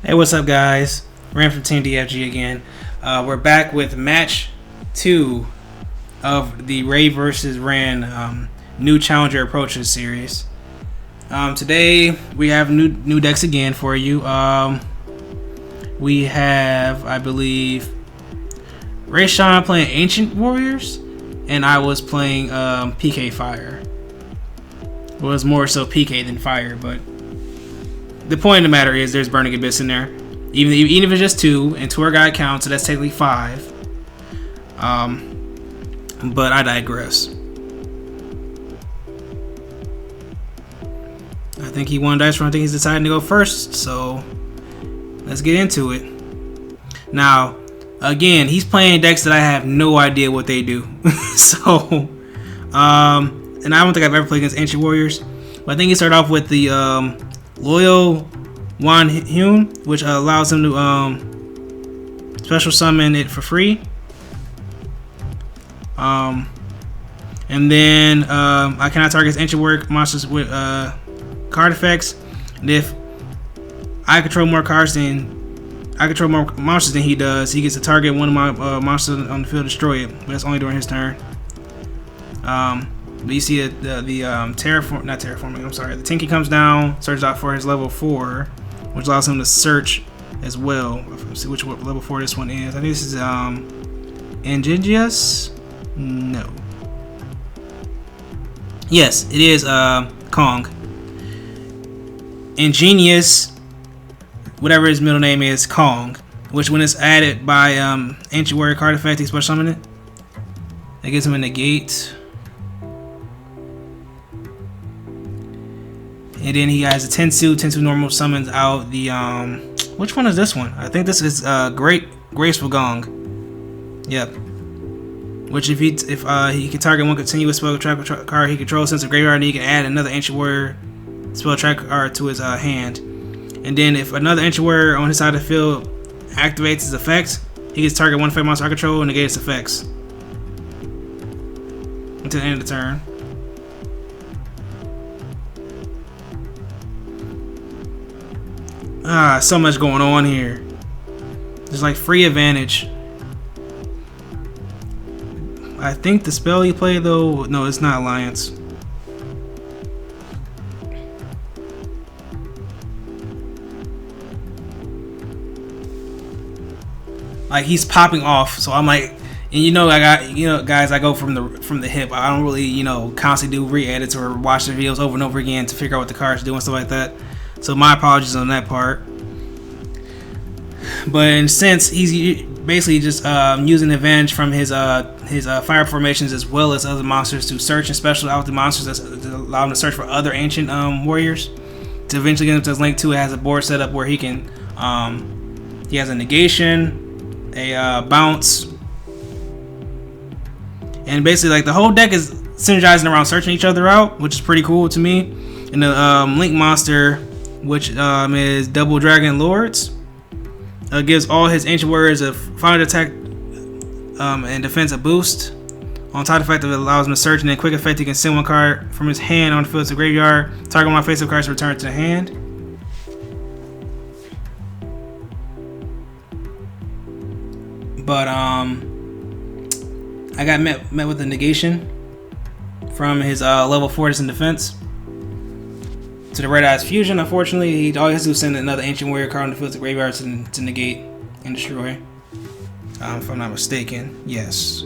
Hey, what's up, guys? Ran from Team DFG again. We're back with match 2 of the Ray vs. Ran new challenger approaches series. Today we have new decks again for you. We have, I believe, Rashawn playing Ancient Warriors, and I was playing PK Fire. Well, it was more so PK than Fire, but the point of the matter is there's Burning Abyss in there. Even if it's just 2, and tour guide counts, so that's technically 5. But I digress. I think he won dice roll. I think he's deciding to go first, so let's get into it. Now, again, he's playing decks that I have no idea what they do. So, and I don't think I've ever played against Ancient Warriors, but I think he started off with the Loyal Wan Hyun, which allows him to special summon it for free. And then I cannot target Ancient Warrior monsters with card effects. And if I control more monsters than he does, he gets to target one of my monsters on the field, destroy it. But that's only during his turn. But you see the terraforming. I'm sorry. The Tinky comes down, searches out for his level 4, which allows him to search as well. Let's see which level 4 this one is. I think this is Ingenious. No. Yes, it is Kong. Ingenious, whatever his middle name is, Kong. Which when it's added by Ancient Warrior card effect, he special summon it. That gives him a negate. And then he has a Tensu normal summons out the which one is this one? I think this is Graceful Gong. Yep. Which if he can target one continuous spell track card he controls since the graveyard, and he can add another Ancient Warrior spell track card to his hand. And then if another Ancient Warrior on his side of the field activates his effect, he gets target one effect monster I control and negate its effects until the end of the turn. So much going on here. There's like free advantage. I think the spell he played though, no, it's not Alliance. Like he's popping off, so I'm like, and guys, I go from the hip. I don't really, constantly do re-edits or watch the videos over and over again to figure out what the cards do and stuff like that. So my apologies on that part. But in a sense, he's basically just using advantage from his fire formations as well as other monsters to search and special out the monsters to allow him to search for other ancient warriors. To eventually get him to his link 2, it has a board set up where he can he has a negation, a bounce, and basically like the whole deck is synergizing around searching each other out, which is pretty cool to me. And the link monster, which is Double Dragon Lords, gives all his Ancient Warriors a final attack and defense a boost. On top of the fact that it allows him to search, and then quick effect, he can send one card from his hand on the field to the graveyard. Target one face-up cards to return to the hand. But I got met with a negation from his level 4 in defense. To the Red Eyes Fusion, unfortunately, all he has to do is send another Ancient Warrior card on the field to graveyard to negate and destroy. If I'm not mistaken, yes.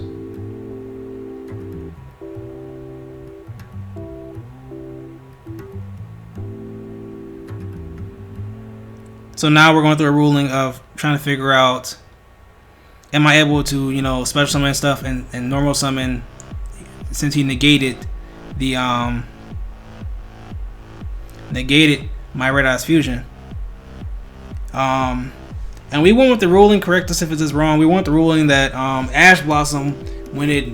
So now we're going through a ruling of trying to figure out, am I able to, special summon stuff and normal summon, since he negated the negated my Red Eyes Fusion. And we went with the ruling, correct us if it's wrong, we went with the ruling that Ash Blossom, when it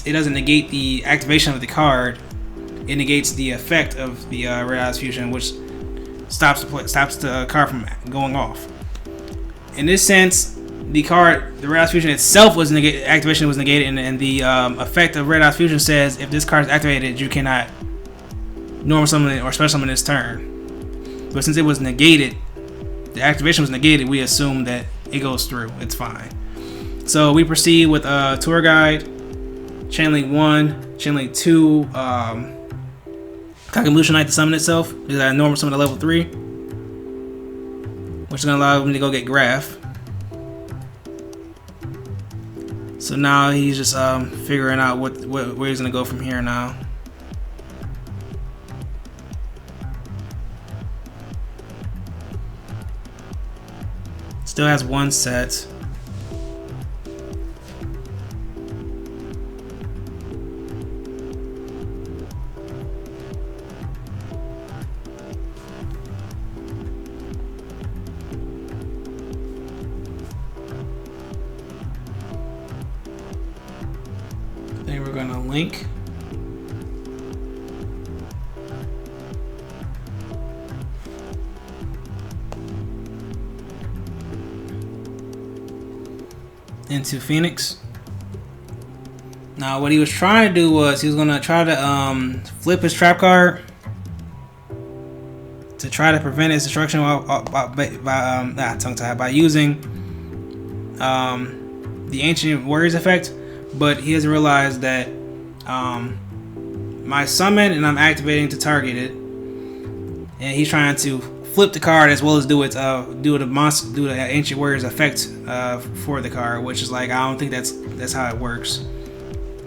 doesn't negate the activation of the card, it negates the effect of the Red Eyes Fusion, which stops the card from going off. In this sense, the Red Eyes Fusion itself was negated, activation was negated, and the effect of Red Eyes Fusion says if this card is activated, you cannot normal summon it or special summon this turn. But since it was negated, the activation was negated, we assume that it goes through. It's fine. So we proceed with Tour Guide, Channeling 1, Channeling 2, Convolution Knight to summon itself. Is that normal summon at level 3, which is going to allow him to go get Graph. So now he's just figuring out where he's going to go from here now. Still has one set. Then we're gonna link. Into Phoenix. Now what he was trying to do was he was gonna try to flip his trap card to try to prevent its destruction by using the Ancient Warriors effect, but he doesn't realize that my summon and I'm activating to target it, and he's trying to flip the card as well as do the Ancient Warriors effect for the card, which is like, I don't think that's how it works.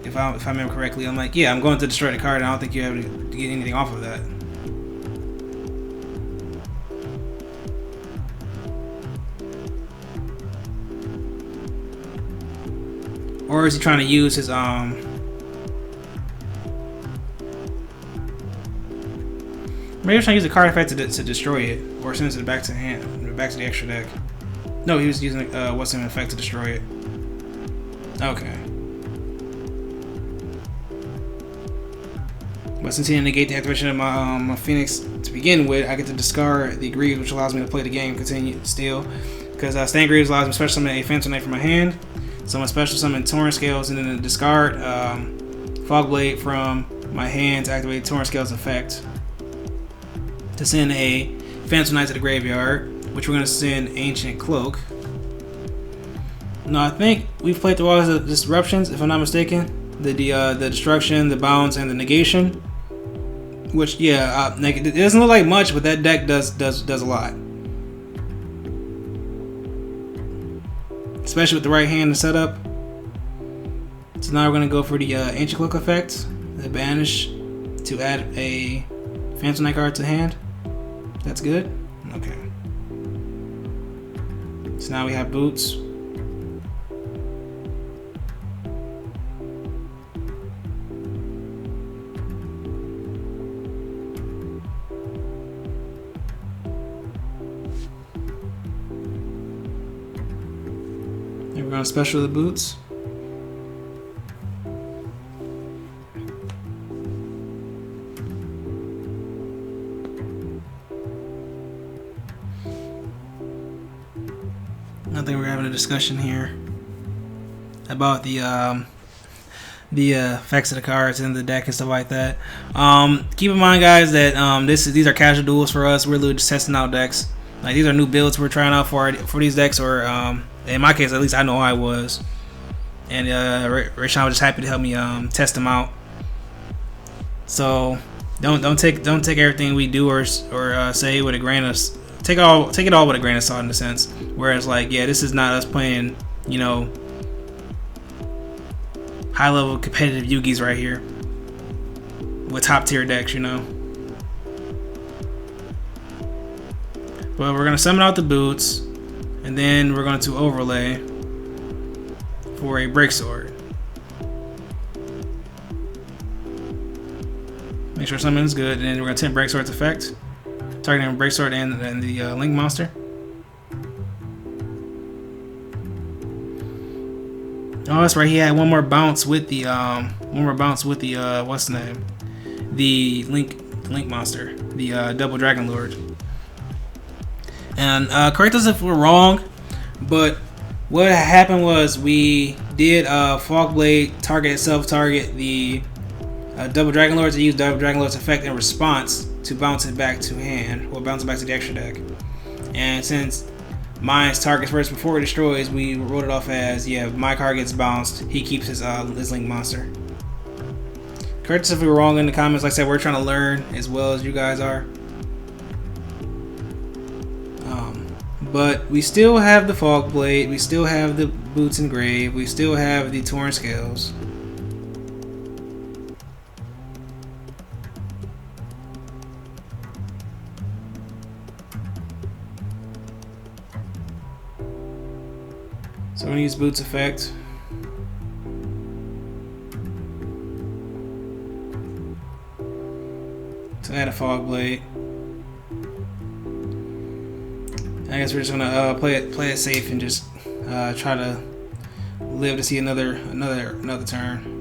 If I remember correctly, I'm like, yeah, I'm going to destroy the card, and I don't think you have to get anything off of that. Or is he trying to use his maybe he's trying to use the card effect to destroy it, or sends it back to hand, back to the extra deck. No, he was using what's in effect to destroy it. Okay. But since he didn't negate the activation of my Phoenix to begin with, I get to discard the Greaves, which allows me to play the game continue still. Because Stand Greaves allows me to special summon a Phantom Knight from my hand. So I'm going to special summon Torrent Scales and then discard Fog Blade from my hand to activate Torrent Scales effect. To send a Phantom Knight to the graveyard, which we're going to send Ancient Cloak. Now I think we've played through all the disruptions, if I'm not mistaken. The destruction, the bounce, and the negation. Which, yeah, it doesn't look like much, but that deck does a lot. Especially with the right hand setup. So now we're going to go for the Ancient Cloak effect. The banish to add a Phantom Knight card to hand. That's good. Okay. So now we have Boots. And we're going to special the Boots. I think we're having a discussion here about the effects of the cards in the deck and stuff like that. Keep in mind, guys, that these are casual duels for us. We're literally just testing out decks. Like, these are new builds we're trying out for these decks, or in my case, at least I know I was. And Rashawn was just happy to help me test them out. So don't take everything we do or say with a grain of take it all with a grain of salt, in a sense. Whereas, like, yeah, this is not us playing, you know, high level competitive Yugis right here with top tier decks, you know. But we're gonna summon out the Boots, and then we're going to overlay for a Break Sword. Make sure summon is good, and then we're gonna attempt Break Sword's effect, targeting Break Sword and the Link monster. Oh, that's right. He had one more bounce with the what's the name? The Link monster, the Double Dragon Lord. And correct us if we're wrong, but what happened was we did Fog Blade target itself, target the Double Dragon Lord, to use Double Dragon Lord's effect in response to bounce it back to hand, or bounce it back to the extra deck. And since mine's targets first before it destroys, we wrote it off as, yeah, my card gets bounced, he keeps his Link monster. Correct us if we were wrong in the comments. Like I said, we're trying to learn as well as you guys are. But we still have the Fog Blade, we still have the Boots and Grave, we still have the Torn Scales. So I'm gonna use Boots effect. To add a Fog Blade. I guess we're just gonna play it safe and just try to live to see another turn.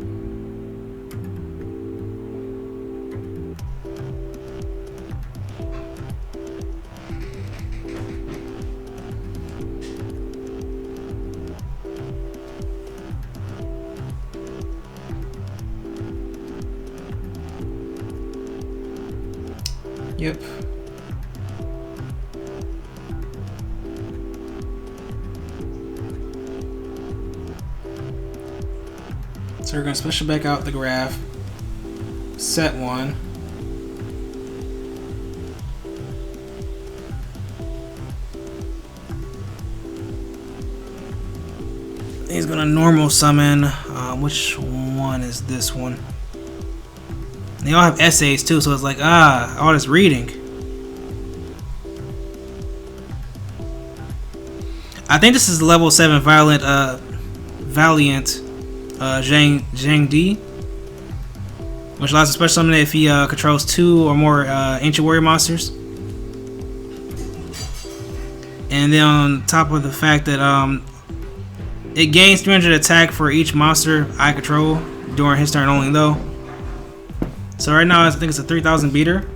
Yep. So we're going to special back out the graph, set one. He's going to normal summon, which one is this one? They all have essays too, so it's like, all this reading. I think this is level 7 Valiant Zhang Di, which allows a special summon if he controls 2 or more Ancient Warrior monsters. And then on top of the fact that it gains 300 attack for each monster I control during his turn only though. So right now I think it's a 3000 beater.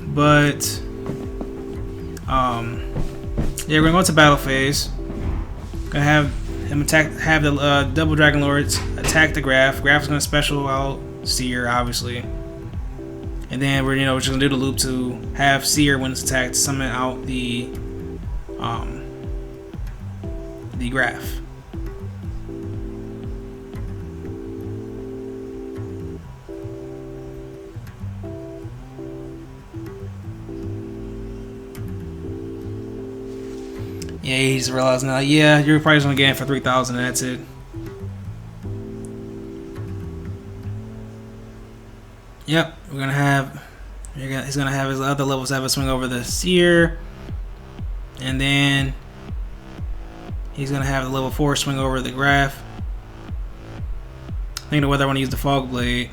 But yeah, we're gonna go to battle phase. Gonna have him have the double Dragon Lords attack the Graph. Graph's gonna special out Seer, obviously. And then we're just gonna do the loop to have Seer when it's attacked summon out the Graph. Yeah, he's realizing now. Yeah, you're probably just gonna get it for 3,000, and that's it. Yep, we're gonna have. He's gonna have his other level 7 swing over the Seer, and then he's gonna have the level 4 swing over the Graph. Thinking of whether I want to use the Fog Blade.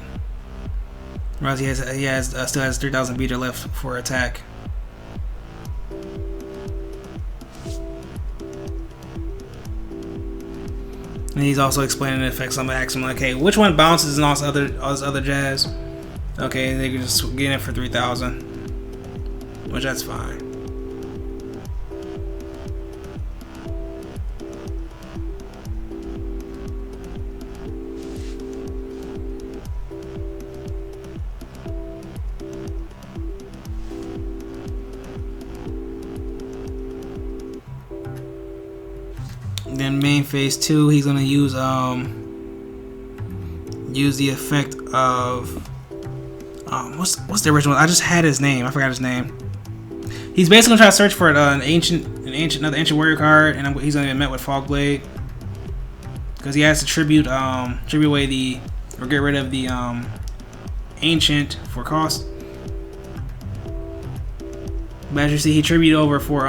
Whereas he still has 3,000 beater left for attack. And he's also explaining the effects. I'm gonna ask him like, hey, which one bounces and all this other jazz? Okay, they can just get it for 3,000, which that's fine. Then main phase 2, he's gonna use the effect of what's the original? I just had his name. I forgot his name. He's basically gonna try to search for another ancient warrior card, and he's gonna get met with Fog Blade because he has to tribute away or get rid of the ancient for cost. But as you see, he tributed over for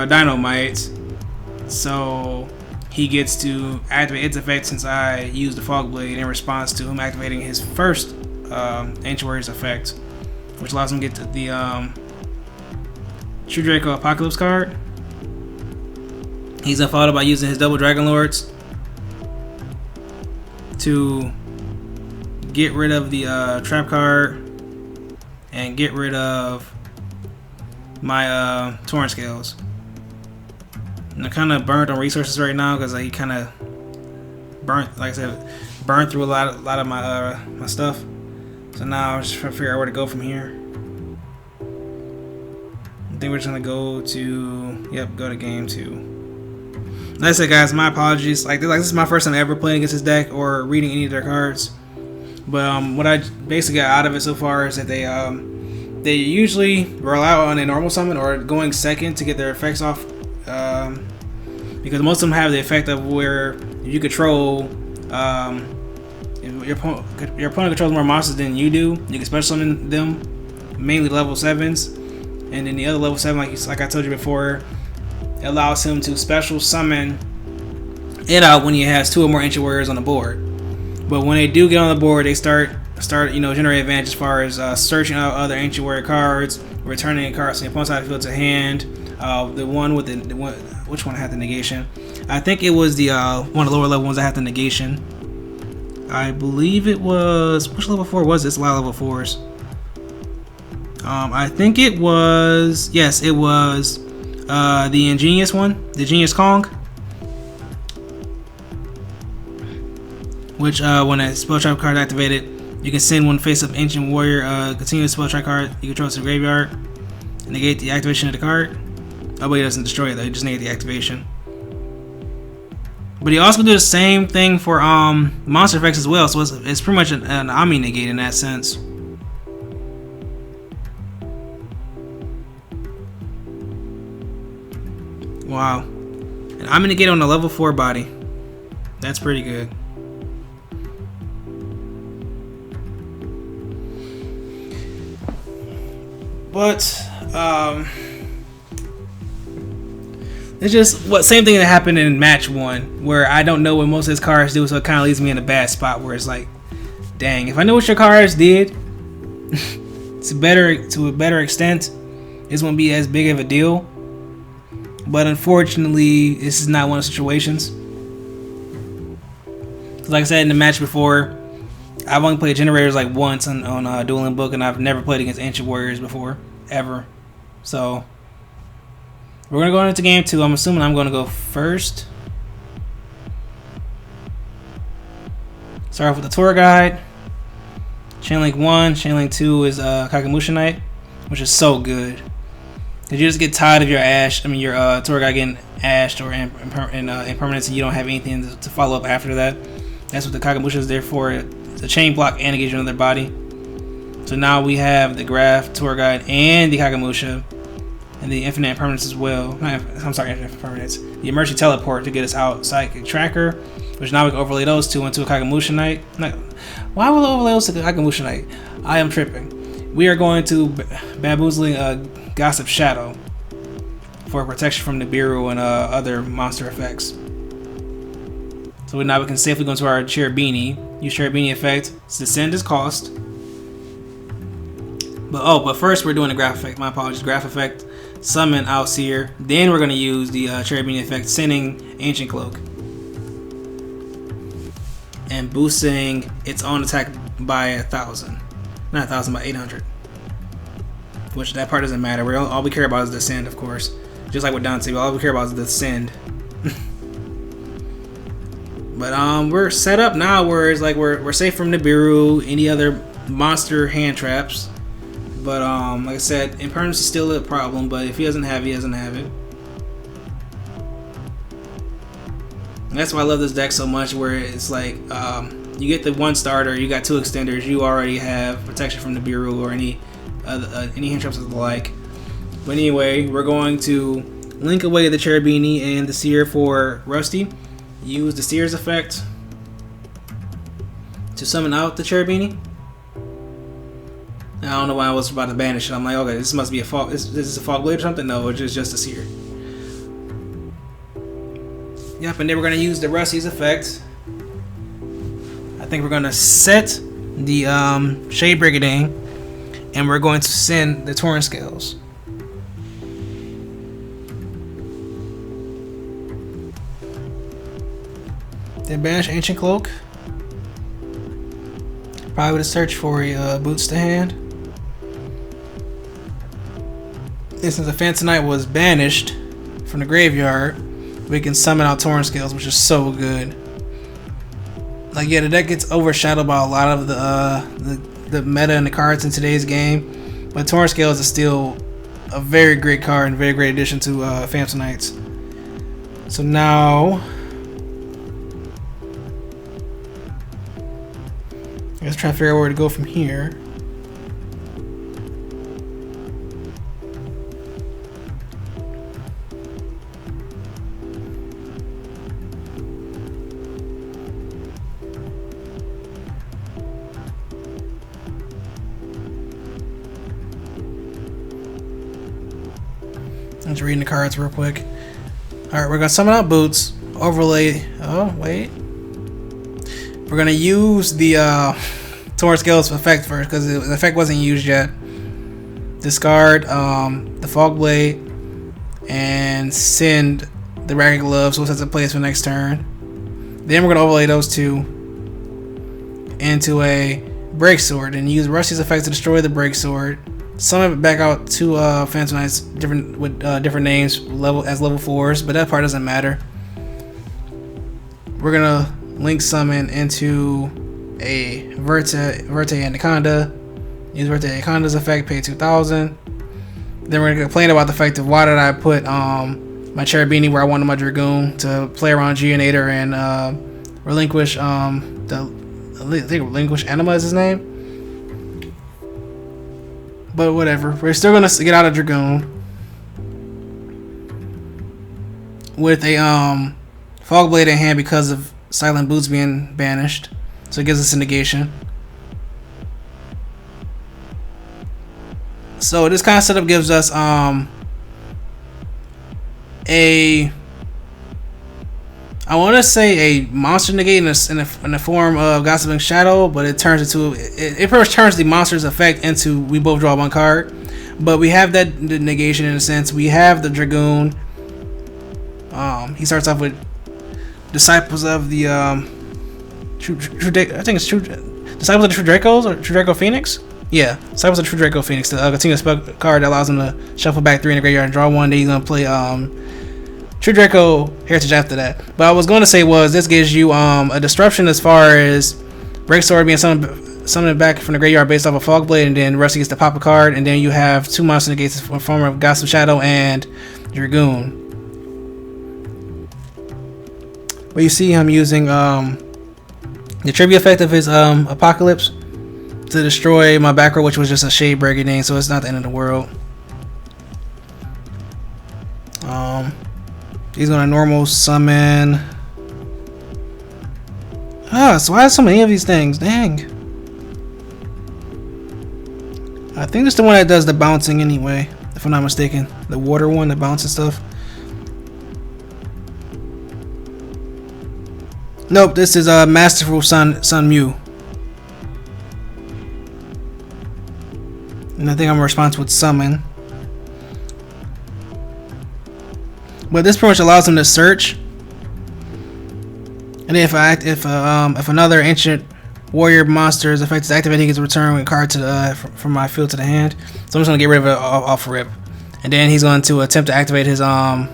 Dynamite. So he gets to activate its effect since I used the Fog Blade in response to him activating his first Ancient Warrior's effect, which allows him to get to the True Draco Apocalypse card. He's followed by using his double Dragon Lords to get rid of the trap card and get rid of my Torn Scales. And I'm kind of burnt on resources right now because he kind of burnt, like I said, burned through a lot of my my stuff. So now I'm just trying to figure out where to go from here. think we're just gonna go to game 2. Like I said, guys, my apologies. Like this is my first time ever playing against this deck or reading any of their cards. But what I basically got out of it so far is that they usually roll out on a normal summon or going second to get their effects off. Because most of them have the effect of where you control, if your opponent controls more monsters than you do, you can special summon them, mainly level 7s, and then the other level 7, like I told you before, it allows him to special summon it out when he has 2 or more ancient warriors on the board. But when they do get on the board, they start generate advantage as far as searching out other ancient warrior cards, returning a card, so your opponent's side of the field to hand. The one with the one, which one had the negation? I think it was the one of the lower level ones that had the negation. I believe it was, which level 4 was this? A lot of level 4s. I think it was, yes, it was the Ingenious one, the Genius Kong. Which when a spell trap card activated, you can send one face-up ancient warrior continuous spell trap card you control to the graveyard and negate the activation of the card. Oh, but he doesn't destroy it though, he just negate the activation. But he also can do the same thing for monster effects as well, so it's pretty much an Omni negate in that sense. Wow. And Omni negate on the level 4 body. That's pretty good. But it's just same thing that happened in match 1, where I don't know what most of his cards do, so it kind of leaves me in a bad spot where it's like, dang, if I knew what your cards did to a better extent, this wouldn't be as big of a deal. But unfortunately, this is not one of the situations. Like I said in the match before, I've only played generators like once on Dueling Book, and I've never played against Ancient Warriors before, ever. So we're gonna go into game 2. I'm assuming I'm gonna go first. Start off with the tour guide. Chain Link 1, Chain Link 2 is Kakamusha Knight, which is so good. Cause you just get tired of your your tour guide getting ashed or impermanence, and you don't have anything to follow up after that. That's what the Kakamusha is there for. It's a chain block and it gives you another body. So now we have the Graph, Tour Guide, and the Kakamusha, and the Infinite Impermanence as well. Infinite Impermanence. The Emergency Teleport to get us out Psychic Tracker, which now we can overlay those two into a Kakamusha Knight. Why will I overlay those to the Kakamusha Knight? I am tripping. We are going to Bamboozling Gossip Shadow for protection from Nibiru and other monster effects. So now we can safely go into our Cherubini. Use Cherubini effect. Descend is cost. But first we're doing the Graph effect. My apologies. Graph effect. Summon Outseer. Then we're going to use the Cherubini effect, sending Ancient Cloak. And boosting its own attack by 1,000. Not 1,000, by 800. Which that part doesn't matter. All we care about is Descend, of course. Just like with Dante, all we care about is Descend. But we're set up now where it's like we're safe from Nibiru, any other monster hand traps. But like I said, impermanence is still a problem, but if he doesn't have it, he doesn't have it. And that's why I love this deck so much, where it's like you get the one starter, you got two extenders, you already have protection from Nibiru or any hand traps of the like. But anyway, we're going to link away the Cherubini and the Seer for Rusty. Use the Seer's effect to summon out the Cherubini. I don't know why I was about to banish it. I'm like, okay, this must be a fog. This is a fog blade or something? No, it's just a Seer. Yep, and then we're gonna use the Rusty's effect. I think we're gonna set the Shade Brigadine, and we're going to send the Torrent Scales. Then banish Ancient Cloak. Probably would search for a Boots to Hand. And since the Phantom Knight was banished from the graveyard, we can summon out Torrent Scales, which is so good. Like, yeah, the deck gets overshadowed by a lot of the meta and the cards in today's game, but Torrent Scales is still a very great card and very great addition to Phantom Knights. So now, let's try to figure out where to go from here. I'm just reading the cards real quick. Alright, we're gonna summon out Boots, overlay. Oh, wait. We're gonna use the Torn Scales effect first because the effect wasn't used yet. Discard the Fog Blade and send the Ragged Glove so it sets a place for next turn. Then we're gonna overlay those two into a Break Sword and use Rusty's effect to destroy the Break Sword. Summon it back out to Phantom Knights with different names as level 4s, but that part doesn't matter. We're gonna link summon into a Verte Anaconda. Use Verte Anaconda's effect, pay 2,000. Then we're gonna complain about the fact of why did I put my Cherubini where I wanted my Dragoon to play around Geonator and relinquish I think relinquish Anima is his name. But whatever, we're still gonna get out of Dragoon with a Fog Blade in hand because of Silent Boots being banished, so it gives us a negation. So this kind of setup gives us I want to say a monster negate in the form of Gossiping Shadow, but it turns into it pretty much turns the monster's effect into we both draw one card. But we have that negation in a sense. We have the Dragoon. He starts off with Disciples of the I think it's True Disciples of the True Dracos or True Draco Phoenix. Yeah, Disciples of the True Draco Phoenix. The continuous spell card that allows him to shuffle back 3 in the graveyard and draw 1. Then he's gonna play True Draco Heritage after that. But I was going to say was this gives you a disruption as far as Break Sword being summoned back from the graveyard based off a Fog Blade, and then Rusty gets to pop a card, and then you have 2 monster negates in the form of Gossip Shadow and Dragoon. But you see him using the tribute effect of his Apocalypse to destroy my back row, which was just a Shade Breaker thing, so it's not the end of the world. He's gonna normal summon. So why are so many of these things? Dang. I think it's the one that does the bouncing anyway, if I'm not mistaken. The water one, the bouncing stuff. Nope, this is Masterful Sun Mew. And I think I'm responsible with summon. But this pretty much allows him to search, and then if another ancient warrior monster's effect is activated, he gets to return a card to from my field to the hand. So I'm just gonna get rid of it off rip, and then he's going to attempt to activate his True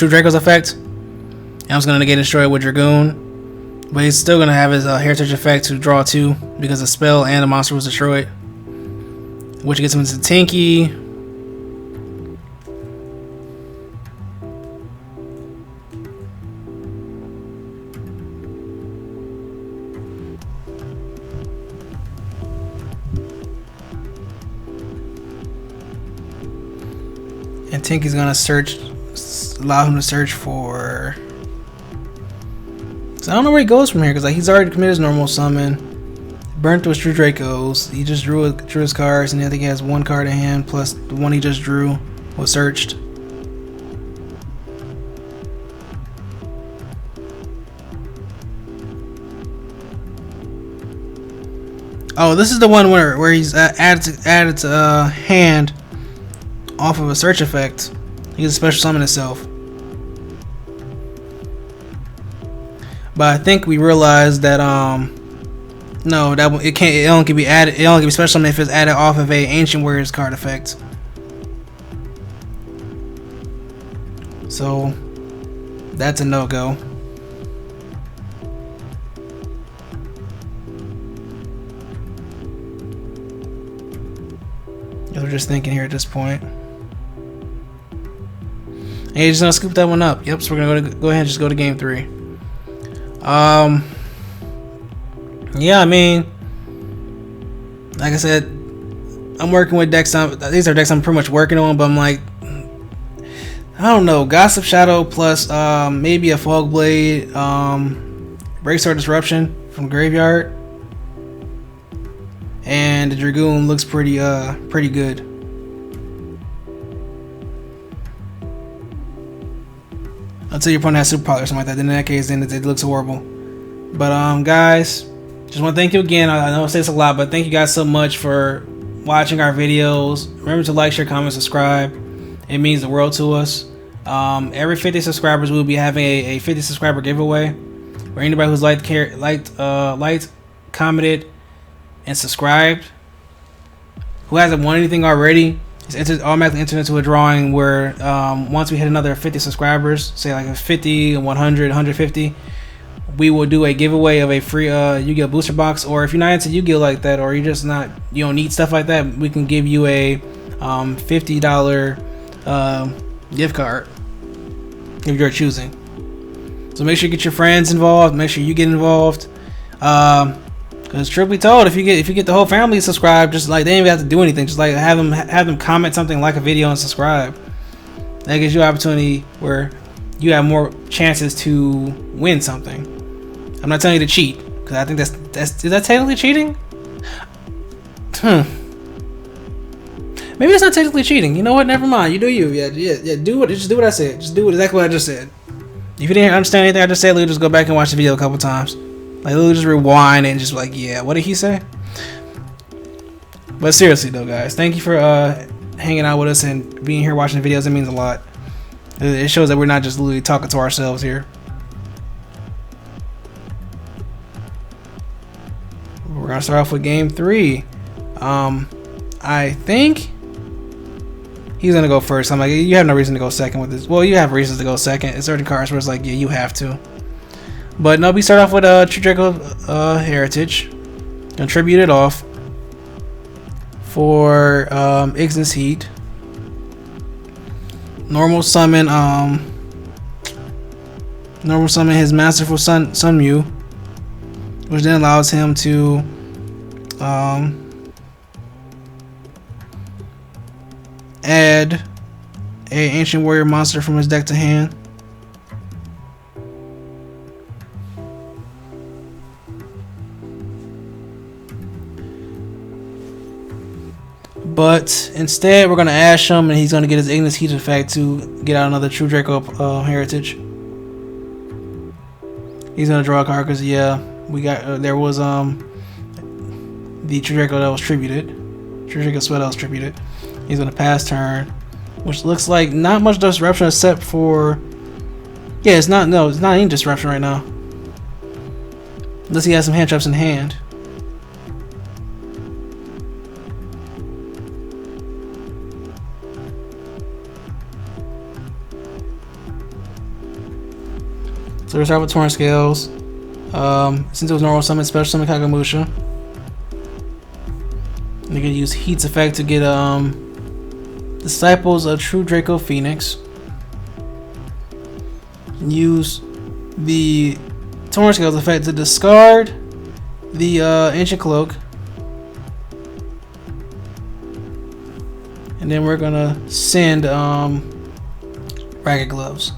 Draco's effect, and I'm just gonna negate and destroy it with Dragoon. But he's still gonna have his Heritage effect to draw 2 because the spell and the monster was destroyed, which gets him into Tinky. And Tinky's gonna allow him to search for. So I don't know where he goes from here because like he's already committed his normal summon, burned through his True Dracos. He just drew his cards, and I think he has 1 card in hand plus the one he just drew was searched. Oh, this is the one where he's added to hand off of a search effect. He gets a special summon itself. But I think we realized that no, that it can't. It only can be added. It only can be special summon if it's added off of a Ancient Warriors card effect. So that's a no-go. We're we're just thinking here at this point. And you're just gonna scoop that one up. Yep. So we're gonna go ahead and just go to game 3. Yeah, I mean, like I said, I'm working with decks. These are decks I'm pretty much working on, but I'm like, I don't know, Gossip Shadow plus maybe a Fog Blade, Breaksword Disruption from Graveyard, and the Dragoon looks pretty good. Until your opponent has Super Power or something like that. Then in that case, then it looks horrible. But guys, just want to thank you again. I know I say this a lot, but thank you guys so much for watching our videos. Remember to like, share, comment, subscribe. It means the world to us. Every 50 subscribers, we'll be having a 50 subscriber giveaway, where anybody who's liked, commented, and subscribed, who hasn't won anything already, is automatically entered into a drawing where once we hit another 50 subscribers, say like a 50, 100, 150, we will do a giveaway of a free Yu-Gi-Oh booster box. Or if you're not into Yu-Gi-Oh like that, or you don't need stuff like that, we can give you a $50 gift card if you're choosing. So make sure you get your friends involved. Make sure you get involved. Because truth be told, if you get the whole family subscribed, just like they ain't even have to do anything. Just like have them comment something, like a video, and subscribe. That gives you an opportunity where you have more chances to win something. I'm not telling you to cheat, because I think is that technically cheating? Maybe it's not technically cheating. You know what? Never mind. You do you. Yeah. Just do what I said. Just do exactly what I just said. If you didn't understand anything I just said, just go back and watch the video a couple times. Like, literally just rewind and just like, yeah, what did he say? But seriously though, guys, thank you for hanging out with us and being here watching the videos. It means a lot. It shows that we're not just literally talking to ourselves here. We're gonna start off with game 3. I think he's gonna go first. I'm like, you have no reason to go second with this. Well, you have reasons to go second. It's certain cards where it's like, yeah, you have to. But no, we start off with True Draco Heritage. Gonna tribute it off for Ignis Heat. Normal summon his Masterful Sun Mew, which then allows him to add a Ancient Warrior monster from his deck to hand. But instead, we're going to Ash him, and he's going to get his Ignis Heat effect to get out another True Draco Heritage. He's going to draw a card because, yeah, we got there was the True Draco that was tributed. True Draco Sweat that was tributed. He's going to pass turn, which looks like not much disruption except for, yeah, it's not any disruption right now. Unless he has some hand traps in hand. So we start with Torrent Scales. Since it was normal summon, special summon Kagamusha. And you can use Heat's effect to get Disciples of True Draco Phoenix. And use the Torrent Scales effect to discard the Ancient Cloak. And then we're gonna send Ragged Gloves.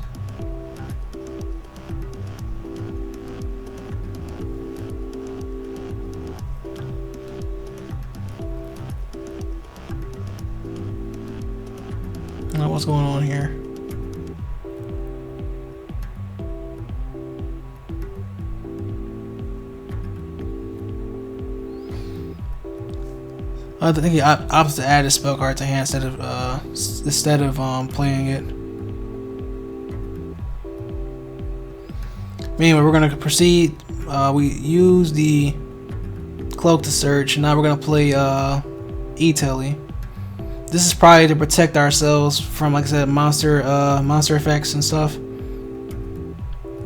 What's going on here? I think he opts to add a spell card to hand instead of playing it. Anyway, we're gonna proceed. We use the Cloak to search. Now we're gonna play E-Telly. This is probably to protect ourselves from, like I said, monster effects and stuff.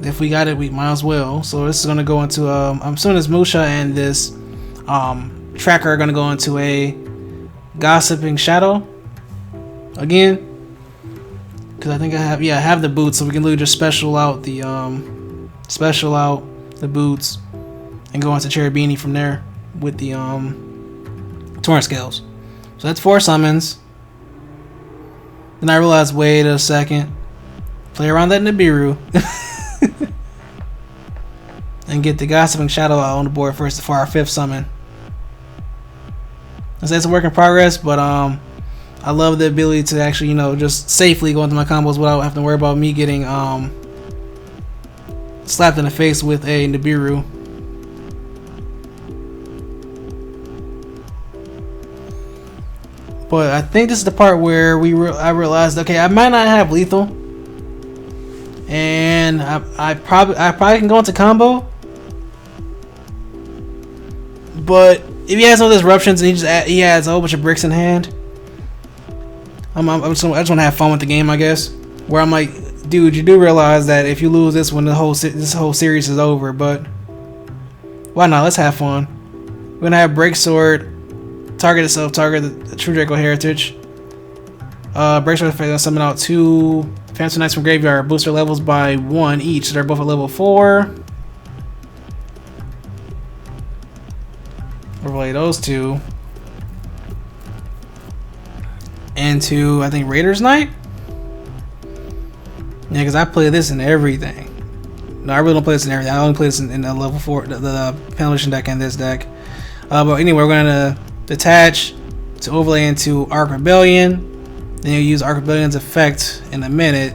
If we got it, we might as well. So this is gonna go into I'm assuming this Musha and this Tracker are gonna go into a Gossiping Shadow again, because I think I have the boots, so we can literally just special out the boots and go into Cherubini from there with the Torrent Scales. So that's 4 summons. Then I realized, wait a second, play around that Nibiru and get the Gossiping Shadow out on the board first for our 5th summon. I say it's a work in progress, but I love the ability to actually, just safely go into my combos without having to worry about me getting slapped in the face with a Nibiru. But I think this is the part where I realized, okay, I might not have lethal, and I probably can go into combo. But if he has all disruptions and he has a whole bunch of bricks in hand, I just want to have fun with the game, I guess. Where I'm like, dude, you do realize that if you lose this one, this whole series is over. But why not? Let's have fun. We're gonna have Break Sword. Target itself, target the True Draco Heritage. Break Sword gonna summon out 2 Phantom Knights from Graveyard. Boost their levels by 1 each. So they're both at level 4. Overlay those 2 into, I think, Raider's Knight. Yeah, because I play this in everything. No, I really don't play this in everything. I only play this in the level 4, the Penetration deck and this deck. But anyway, we're gonna detach to overlay into Arc Rebellion. Then you'll use Arc Rebellion's effect in a minute,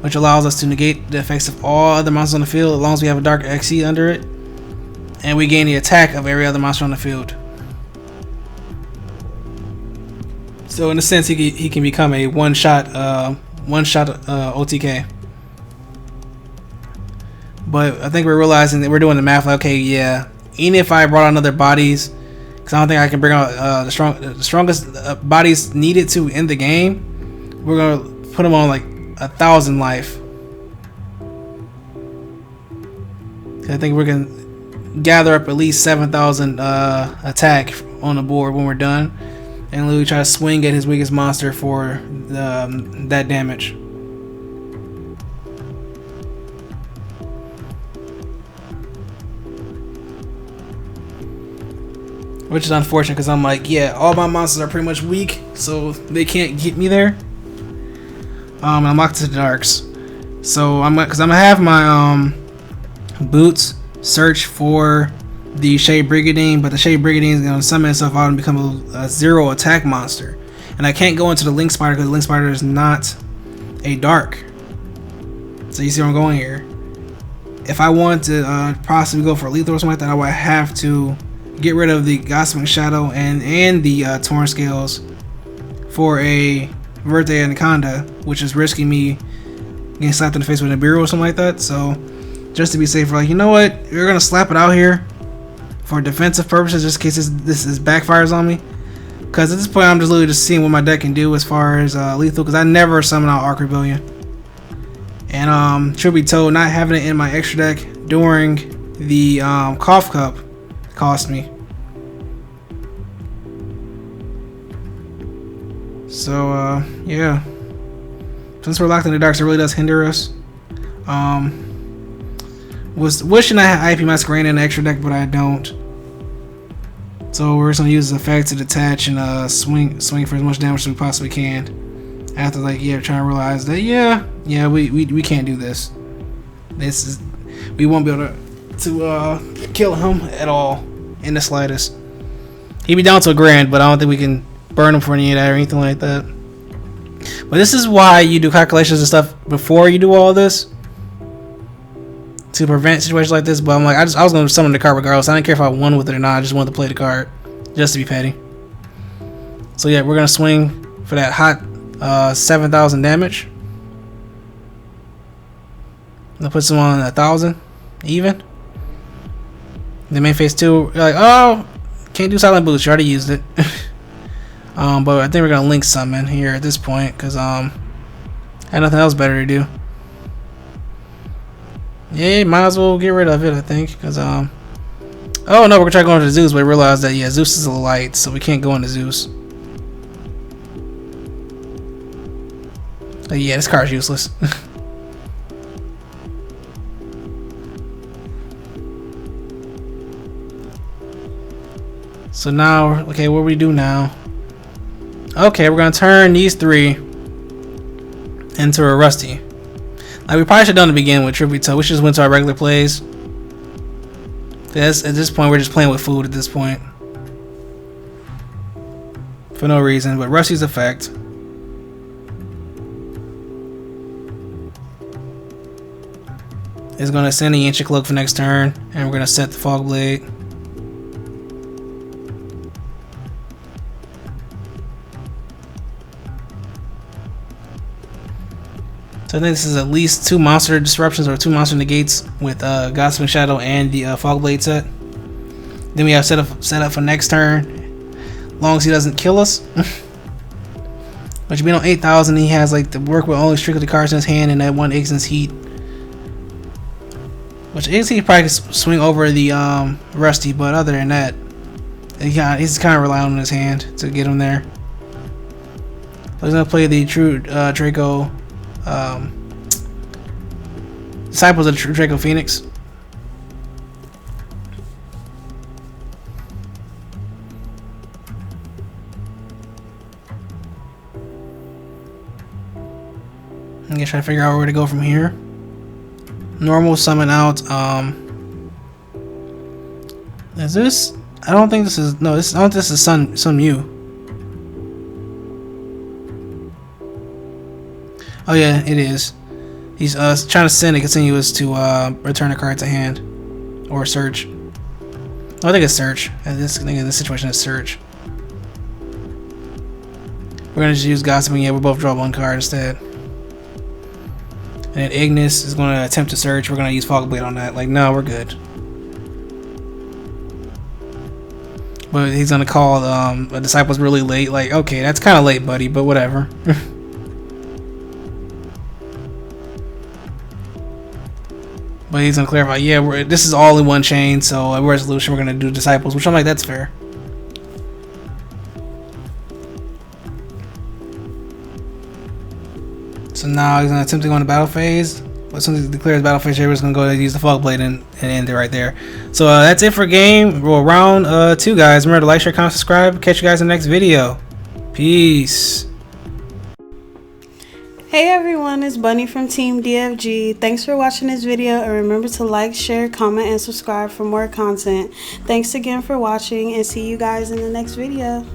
which allows us to negate the effects of all other monsters on the field as long as we have a Dark XE under it. And we gain the attack of every other monster on the field. So in a sense, he can become a one-shot OTK. But I think we're realizing that we're doing the math like, okay, yeah, even if I brought on other bodies, because I don't think I can bring out the strongest bodies needed to in the game, we're gonna put them on like 1,000 life. I think we're gonna gather up at least 7,000 attack on the board when we're done, and literally try to swing at his weakest monster for that damage. Which is unfortunate because I'm like, yeah, all my monsters are pretty much weak, so they can't get me there. I'm locked to the darks, so I'm gonna have my boots search for the Shade Brigandine, but the Shade Brigandine is gonna summon itself out and become a 0 attack monster, and I can't go into the Link Spider because the Link Spider is not a dark. So you see where I'm going here. If I want to possibly go for lethal or something like that, I would have to get rid of the Gossiping Shadow and the Torrent Scales for a Verte Anaconda, which is risking me getting slapped in the face with a Nibiru or something like that. So just to be safe, we're like, you know what, we're gonna slap it out here for defensive purposes, just in case this backfires on me. Because at this point, I'm just literally just seeing what my deck can do as far as lethal. Because I never summon out Arc Rebellion, and truth be told, not having it in my extra deck during the Cough Cup cost me. So yeah, since we're locked in the darks, it really does hinder us. Was wishing I had IP Masquerade in the extra deck, but I don't. So we're just gonna use the effect to detach and swing for as much damage as we possibly can. After trying to realize that we can't do this. We won't be able to kill him at all in the slightest. He'd be down to a grand, but I don't think we can burn him for any of that or anything like that. But this is why you do calculations and stuff before you do all this, to prevent situations like this. But I'm like, I was going to summon the card regardless. I didn't care if I won with it or not. I just wanted to play the card just to be petty. So yeah, we're going to swing for that hot 7,000 damage. That puts him on 1,000 even. The main phase 2, you're like, oh, can't do silent boost. You already used it. But I think we're gonna link summon here at this point because I had nothing else better to do. Yeah, might as well get rid of it, I think, because oh no, we're gonna try going to Zeus, but we realized that Zeus is a light, so we can't go into Zeus. Yeah, this car is useless. So now, okay, what do we do now? Okay, we're gonna turn these three into a Rusty. Like we probably should have done to begin with Trippy Toe. We should just went to our regular plays. At this point, we're just playing with food at this point. For no reason, but Rusty's effect. Is gonna send the Ancient Cloak for next turn, and we're gonna set the Fog Blade. So I think this is at least 2 monster disruptions or 2 monster negates with Gossiping Shadow and the Fog Blade set. Then we have set up for next turn, long as he doesn't kill us. But you beat on 8,000, he has like to work with only strictly cards in his hand and that one Ignis Heat. Which Ignis Heat probably could swing over the Rusty, but other than that, he's kind of relying on his hand to get him there. So he's gonna play the True Draco. Disciples of Draco Phoenix. I'm gonna try to figure out where to go from here. Normal summon out. Is this? I don't think this is. No, this. I don't think this is Sun Mew. Oh yeah, it is. He's trying to send a continuous to return a card to hand or search. Oh, I think it's search. I think in this situation it's search. We're gonna just use Gossiping. Yeah, we both draw 1 card instead. And then Ignis is gonna attempt to search. We're gonna use Fog Blade on that. Like, no, we're good. But he's gonna call a Disciple's really late. Like, okay, that's kind of late, buddy, but whatever. But he's gonna clarify, yeah, this is all in one chain, so a resolution we're gonna do Disciples, which I'm like, that's fair. So now he's gonna attempt to go on the battle phase. But as soon as he declares battle phase, everybody's gonna go use the Fog Blade and end it right there. So that's it for game round 2, guys. Remember to like, share, comment, subscribe. Catch you guys in the next video. Peace. Hey everyone, it's Bunny from Team DFG. Thanks for watching this video, and remember to like, share, comment, and subscribe for more content. Thanks again for watching, and see you guys in the next video.